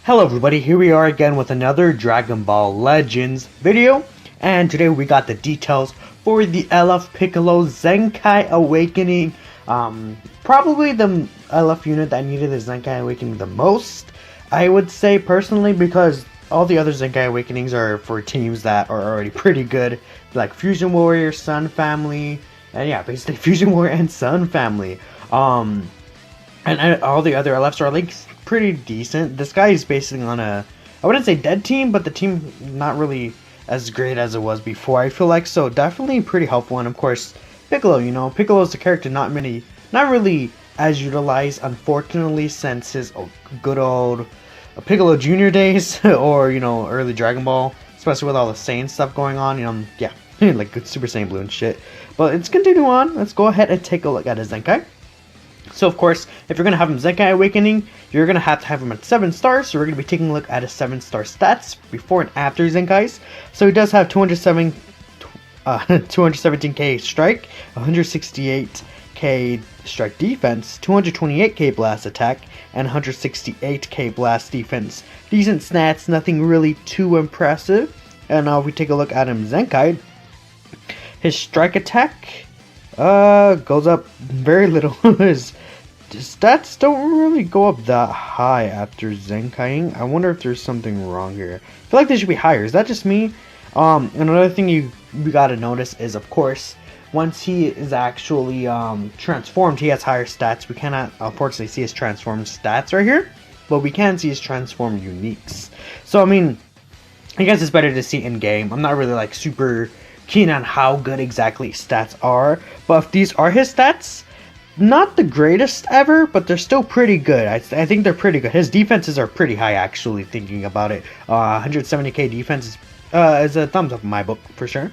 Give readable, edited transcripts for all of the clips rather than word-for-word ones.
Hello everybody, here we are again with another Dragon Ball Legends video, and today we got the details for the LF Piccolo Zenkai Awakening. Probably the LF unit that needed the Zenkai Awakening the most, I would say personally, because all the other Zenkai Awakenings are for teams that are already pretty good, like Fusion Warrior, Sun Family, and yeah, basically Fusion Warrior and Sun Family. And all the other LFs are like pretty decent. This guy is basically on a, I wouldn't say dead team, but the team not really as great as it was before, I feel like. So definitely pretty helpful. And of course, Piccolo, Piccolo is a character not really as utilized, unfortunately, since his good old Piccolo Junior days or, early Dragon Ball, especially with all the Saiyan stuff going on, yeah, like good Super Saiyan Blue and shit. But let's continue on. Let's go ahead and take a look at his Zenkai. So of course, if you're going to have him Zenkai Awakening, you're going to have him at 7 stars. So we're going to be taking a look at his 7-star stats before and after Zenkais. So he does have 217k strike, 168k strike defense, 228k blast attack, and 168k blast defense. Decent stats, nothing really too impressive. And now if we take a look at him Zenkai, his strike attack goes up very little. His stats don't really go up that high after Zenkaiing. I wonder if there's something wrong here. I feel like they should be higher. Is that just me? Another thing you gotta notice is, of course, once he is actually transformed, he has higher stats. We cannot, unfortunately, see his transformed stats right here, but we can see his transformed uniques. So, I mean, I guess it's better to see in game. I'm not really like super keen on how good exactly stats are, but if these are his stats, not the greatest ever, but they're still pretty good. I think they're pretty good. His defenses are pretty high, actually, thinking about it. 170k defense is a thumbs up in my book, for sure.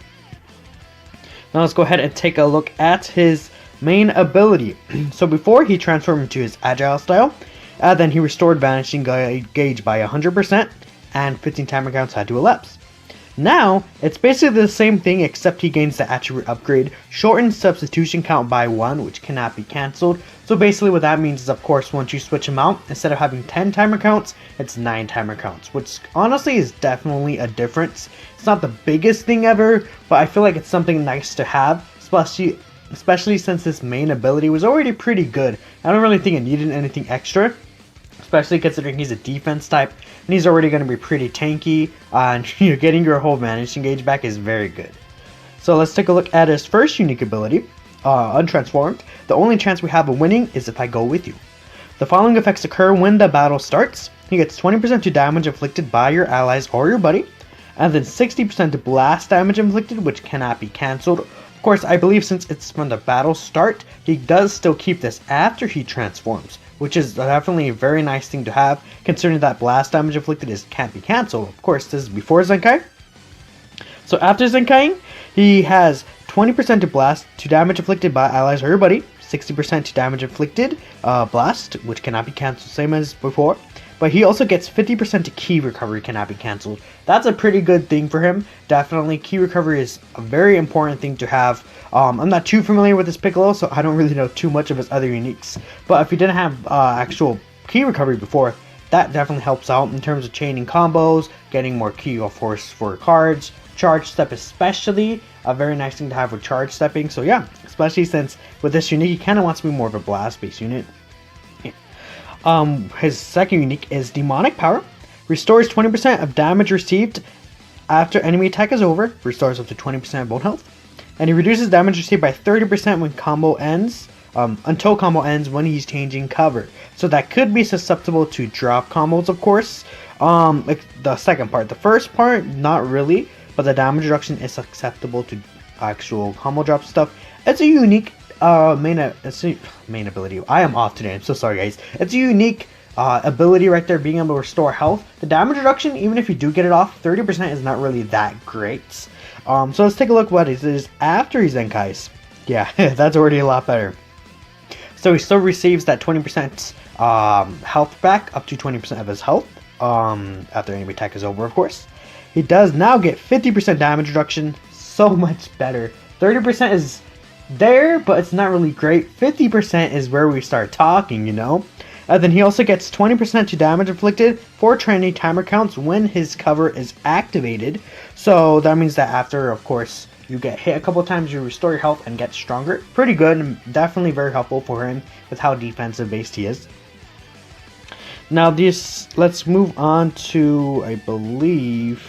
Now let's go ahead and take a look at his main ability. So before, he transformed into his Agile style, then he restored Vanishing Gauge by 100%, and 15 timer counts had to elapse. Now, it's basically the same thing, except he gains the attribute upgrade, shortened substitution count by 1, which cannot be cancelled. So basically what that means is, of course, once you switch him out, instead of having 10 timer counts, it's 9 timer counts, which honestly is definitely a difference. It's not the biggest thing ever, but I feel like it's something nice to have, especially since this main ability was already pretty good. I don't really think it needed anything extra, especially considering he's a defense type, and he's already going to be pretty tanky, and getting your whole Vanishing Gauge back is very good. So let's take a look at his first unique ability, Untransformed. The only chance we have of winning is if I go with you. The following effects occur when the battle starts. He gets 20% to damage inflicted by your allies or your buddy, and then 60% to blast damage inflicted, which cannot be cancelled. Of course, I believe since it's from the battle start, he does still keep this after he transforms, which is definitely a very nice thing to have, considering that blast damage inflicted can't be cancelled. Of course, this is before Zenkai. So after Zenkaiing, he has 20% to damage inflicted by allies or your buddy, 60% to damage inflicted blast, which cannot be cancelled, same as before. But he also gets 50% to ki recovery, cannot be cancelled. That's a pretty good thing for him. Definitely, ki recovery is a very important thing to have. I'm not too familiar with this Piccolo, so I don't really know too much of his other uniques. But if you didn't have actual ki recovery before, that definitely helps out in terms of chaining combos, getting more ki, of course, for cards. Charge step especially, a very nice thing to have with charge stepping. So yeah, especially since with this unique, he kind of wants to be more of a blast-based unit. His second unique is Demonic Power. Restores 20% of damage received after enemy attack is over. Restores up to 20% bone health. And he reduces damage received by 30% when combo ends, until combo ends when he's changing cover. So that could be susceptible to drop combos, of course. Like the second part. The first part, not really, but the damage reduction is susceptible to actual combo drop stuff. It's a unique main ability. I am off today. I'm so sorry, guys. It's a unique ability right there, being able to restore health. The damage reduction, even if you do get it off, 30% is not really that great. So let's take a look what it is after he Zenkais. Yeah, that's already a lot better. So he still receives that 20% health back, up to 20% of his health, after any attack is over, of course. He does now get 50% damage reduction, so much better. 30% is there, but it's not really great. 50% is where we start talking, And then he also gets 20% to damage inflicted for training timer counts when his cover is activated. So that means that after, of course, you get hit a couple times, you restore your health and get stronger. Pretty good, and definitely very helpful for him with how defensive based he is. Now let's move on to, I believe...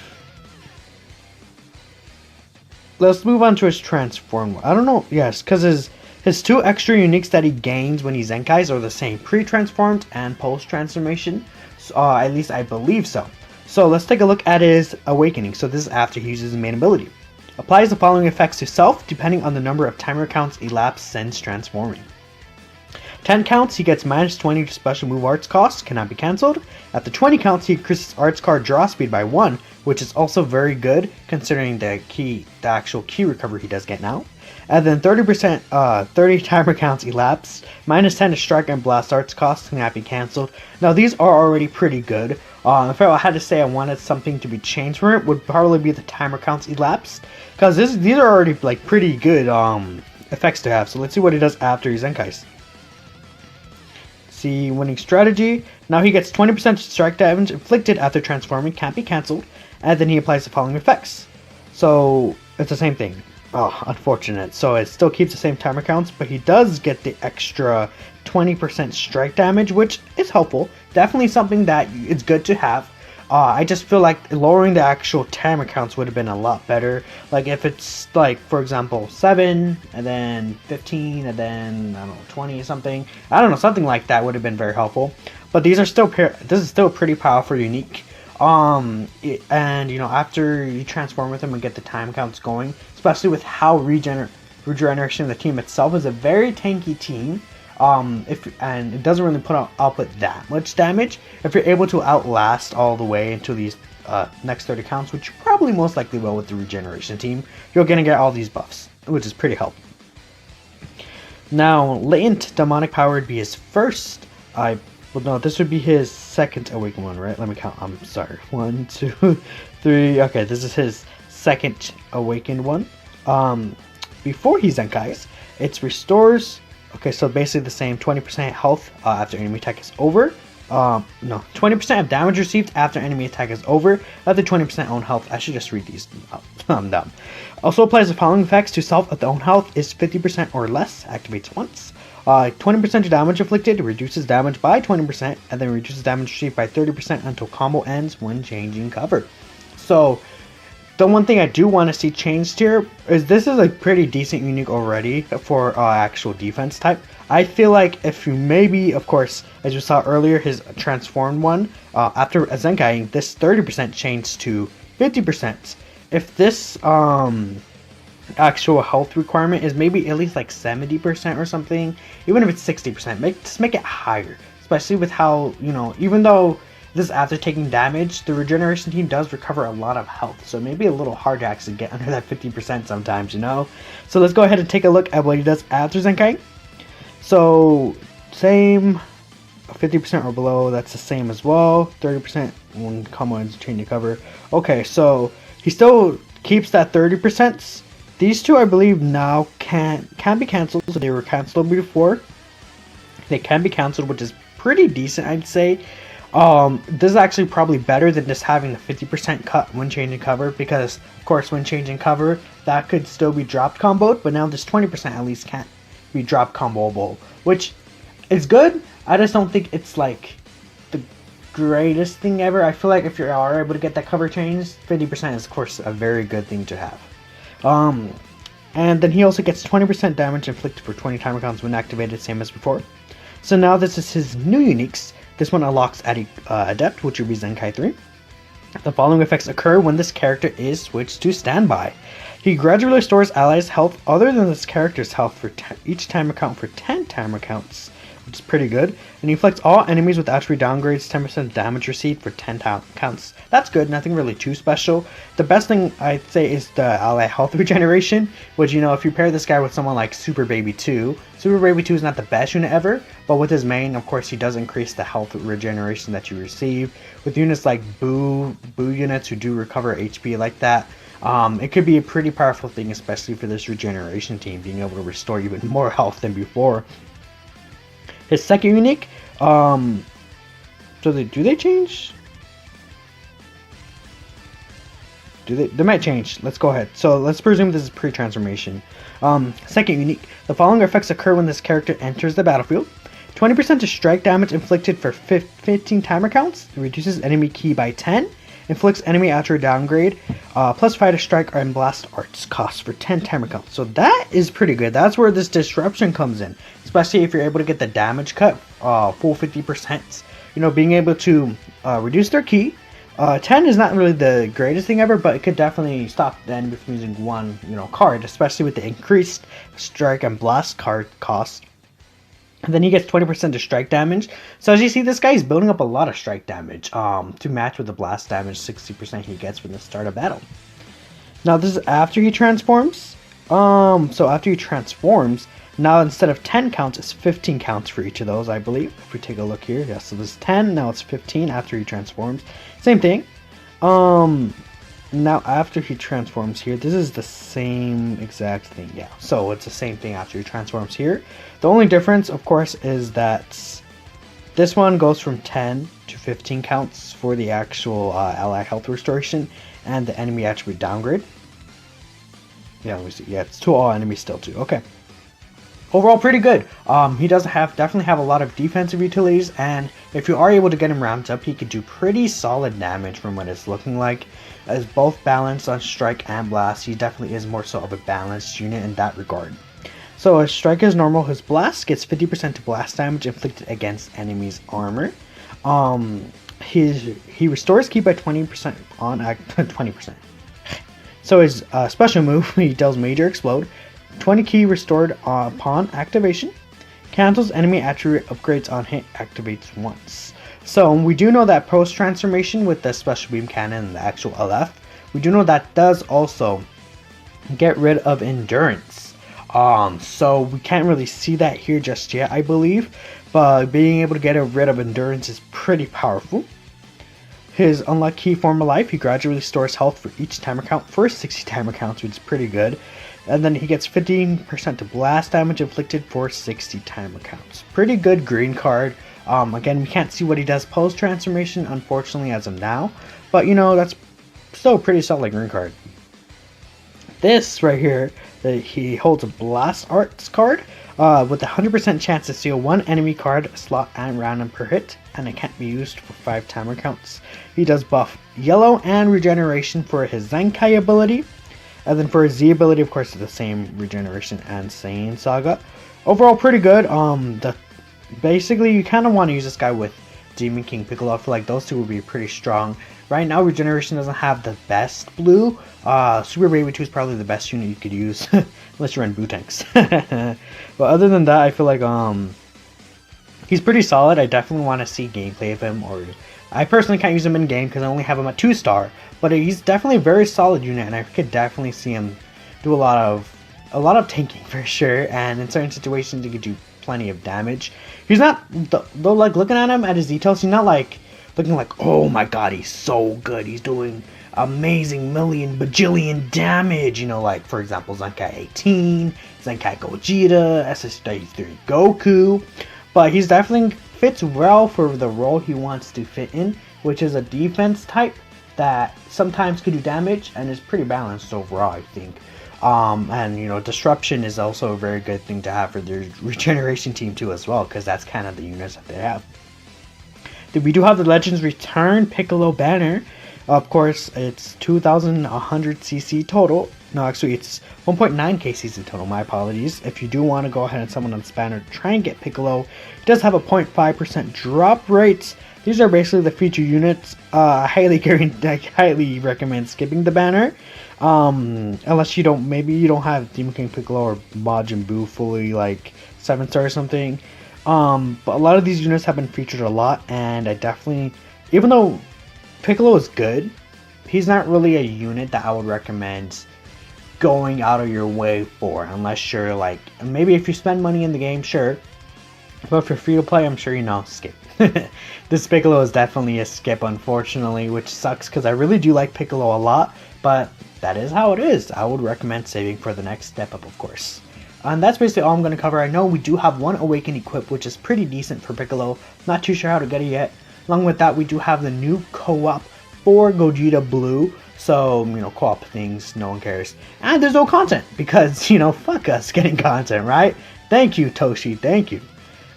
Let's move on to his transform. I don't know, yes, because his two extra uniques that he gains when he Zenkais are the same, pre-transformed and post-transformation. So, at least I believe so. So let's take a look at his awakening. So this is after he uses his main ability. Applies the following effects to self, depending on the number of timer counts elapsed since transforming. 10 counts, he gets minus 20 to special move arts cost, cannot be cancelled. After 20 counts, he increases arts card draw speed by 1, which is also very good considering the actual key recovery he does get now. And then 30 timer counts elapsed, minus 10 to strike and blast arts cost, cannot be cancelled. Now these are already pretty good. If I had to say I wanted something to be changed for it, would probably be the timer counts elapsed, because these are already like pretty good effects to have. So let's see what he does after he Zenkais. See, winning strategy. Now he gets 20% strike damage inflicted after transforming, can't be cancelled, and then he applies the following effects. So it's the same thing. Oh, unfortunate. So it still keeps the same timer counts, but he does get the extra 20% strike damage, which is helpful. Definitely something that it's good to have. I just feel like lowering the actual timer counts would have been a lot better. Like if it's like, for example, 7 and then 15 and then, I don't know, 20 or something. I don't know, something like that would have been very helpful. But these are still, this is still pretty powerful, unique. And you know, after you transform with them and get the time counts going, especially with how regeneration of the team itself is a very tanky team. And it doesn't really output that much damage. If you're able to outlast all the way into these next 30 counts, which you probably most likely will with the regeneration team, you're gonna get all these buffs, which is pretty helpful. Now, latent demonic power would be his first. Well, no, this would be his second awakened one, right? Let me count. I'm sorry. 1, 2, 3. Okay, this is his second awakened one. Before he Zenkais, it restores. Okay, so basically the same 20% health after enemy attack is over. No, 20% of damage received after enemy attack is over. After 20% own health. I should just read these. I'm dumb. Also applies the following effects to self if the own health is 50% or less. Activates once. 20% of damage inflicted reduces damage by 20%, and then reduces damage received by 30% until combo ends when changing cover. So the one thing I do want to see changed here is this is a pretty decent unique already for actual defense type. I feel like if you maybe, of course, as you saw earlier, his transformed one, after Zenkai, this 30% changed to 50%. If this actual health requirement is maybe at least like 70% or something, even if it's 60%, just make it higher. Especially with how, you know, even though this is after taking damage, the regeneration team does recover a lot of health, so maybe a little hard to actually get under that 50% sometimes, you know? So let's go ahead and take a look at what he does after Zenkai. So, same, 50% or below, that's the same as well. 30% when combo ends change to cover. Okay, so he still keeps that 30%. These two, I believe, now can be cancelled, so they were cancelled before. They can be cancelled, which is pretty decent, I'd say. This is actually probably better than just having the 50% cut when changing cover, because of course when changing cover that could still be dropped comboed, but now this 20% at least can't be dropped comboable, which is good. I just don't think it's like the greatest thing ever. I feel like if you are able to get that cover changed, 50% is of course a very good thing to have. And then he also gets 20% damage inflicted for 20 timer counts when activated, same as before. So now this is his new uniques. This one unlocks at Adept, which would be Zenkai 3. The following effects occur when this character is switched to Standby. He gradually restores allies' health other than this character's health for each timer count for 10 timer counts, which is pretty good. And he inflicts all enemies with attribute downgrades 10% damage received for 10 counts. That's good, nothing really too special. The best thing I'd say is the ally health regeneration, which, you know, if you pair this guy with someone like Super Baby 2, Super Baby 2 is not the best unit ever, but with his main, of course, he does increase the health regeneration that you receive. With units like Boo units who do recover HP like that, it could be a pretty powerful thing, especially for this regeneration team, being able to restore even more health than before. His second unique So do they change? They might change. Let's go ahead. So let's presume this is pre-transformation. Second unique. The following effects occur when this character enters the battlefield. 20% to strike damage inflicted for 15 timer counts. It reduces enemy ki by 10. Inflicts enemy after downgrade. Plus 5 to strike and blast arts cost for 10 timer counts. So that is pretty good. That's where this disruption comes in. Especially if you're able to get the damage cut full 50%. You know, being able to reduce their ki. 10 is not really the greatest thing ever, but it could definitely stop the enemy from using one, card, especially with the increased strike and blast card cost. And then he gets 20% to strike damage. So as you see, this guy is building up a lot of strike damage to match with the blast damage 60% he gets from the start of battle. Now this is after he transforms. So after he transforms, now instead of 10 counts, it's 15 counts for each of those, I believe. If we take a look here, yeah, so this is 10, now it's 15 after he transforms. Same thing. Now after he transforms here, this is the same exact thing, yeah. So it's the same thing after he transforms here. The only difference, of course, is that this one goes from 10 to 15 counts for the actual ally health restoration and the enemy attribute downgrade. Yeah, let me see. Yeah, it's to all enemies still too. Okay. Overall, pretty good. He does definitely have a lot of defensive utilities, and if you are able to get him ramped up, he could do pretty solid damage from what it's looking like. As both balanced on strike and blast, he definitely is more so of a balanced unit in that regard. So his strike is normal. His blast gets 50% to blast damage inflicted against enemies' armor. He restores ki by 20% on 20%. So his special move, he does major explode. 20 ki restored upon activation. Cancels enemy attribute upgrades on hit, activates once. So we do know that post transformation with the special beam cannon and the actual LF, we do know that does also get rid of endurance. So we can't really see that here just yet, I believe, but being able to get rid of endurance is pretty powerful. His unlock key form of life, he gradually restores health for each timer count for 60 timer counts, which is pretty good. And then he gets 15% to blast damage inflicted for 60 timer counts. Pretty good green card. Again, we can't see what he does post transformation, unfortunately, as of now. But that's still a pretty solid green card. This right here, he holds a blast arts card with a 100% chance to steal one enemy card, slot, and random per hit, and it can't be used for 5 timer counts. He does buff yellow and regeneration for his Zenkai ability. And then for his Z ability, of course, it's the same regeneration and Saiyan Saga. Overall, pretty good. Basically, you kind of want to use this guy with Demon King Piccolo. I feel like those two would be pretty strong. Right now, regeneration doesn't have the best blue. Super Baby 2 is probably the best unit you could use, unless you're in Boo Tanks. But other than that, I feel like he's pretty solid. I definitely want to see gameplay of him, or I personally can't use him in game because I only have him at 2-star. But he's definitely a very solid unit, and I could definitely see him do a lot of tanking for sure. And in certain situations, he could do plenty of damage. He's not though. Like looking at him at his details, he's not like looking like, oh my god, he's so good. He's doing amazing million bajillion damage. Like for example, Zenkai 18, Zenkai Gogeta, SS33 Goku. But he's definitely fits well for the role he wants to fit in, which is a defense type that sometimes could do damage and is pretty balanced overall, I think. And disruption is also a very good thing to have for their regeneration team too as well, because that's kind of the units that they have. We do have the Legends Return Piccolo banner. Of course, it's 2,100 CC total. No, actually, it's 1.9k CC total. My apologies. If you do want to go ahead and summon on this banner, try and get Piccolo. It does have a 0.5% drop rate. These are basically the feature units. I highly recommend skipping the banner. Unless maybe you don't have Demon King Piccolo or Majin Buu fully 7-star or something. But a lot of these units have been featured a lot, and I definitely, even though Piccolo is good, he's not really a unit that I would recommend going out of your way for, unless you're maybe if you spend money in the game, sure. But if you're free to play, I'm sure skip. This Piccolo is definitely a skip, unfortunately, which sucks because I really do like Piccolo a lot, but that is how it is. I would recommend saving for the next step up, of course. And that's basically all I'm going to cover. I know we do have one Awaken equip, which is pretty decent for Piccolo. Not too sure how to get it yet. Along with that, we do have the new co-op for Gogeta Blue. So, co-op things, no one cares. And there's no content, because, fuck us getting content, right? Thank you, Toshi, thank you.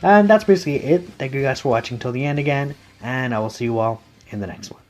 And that's basically it. Thank you guys for watching till the end again, and I will see you all in the next one.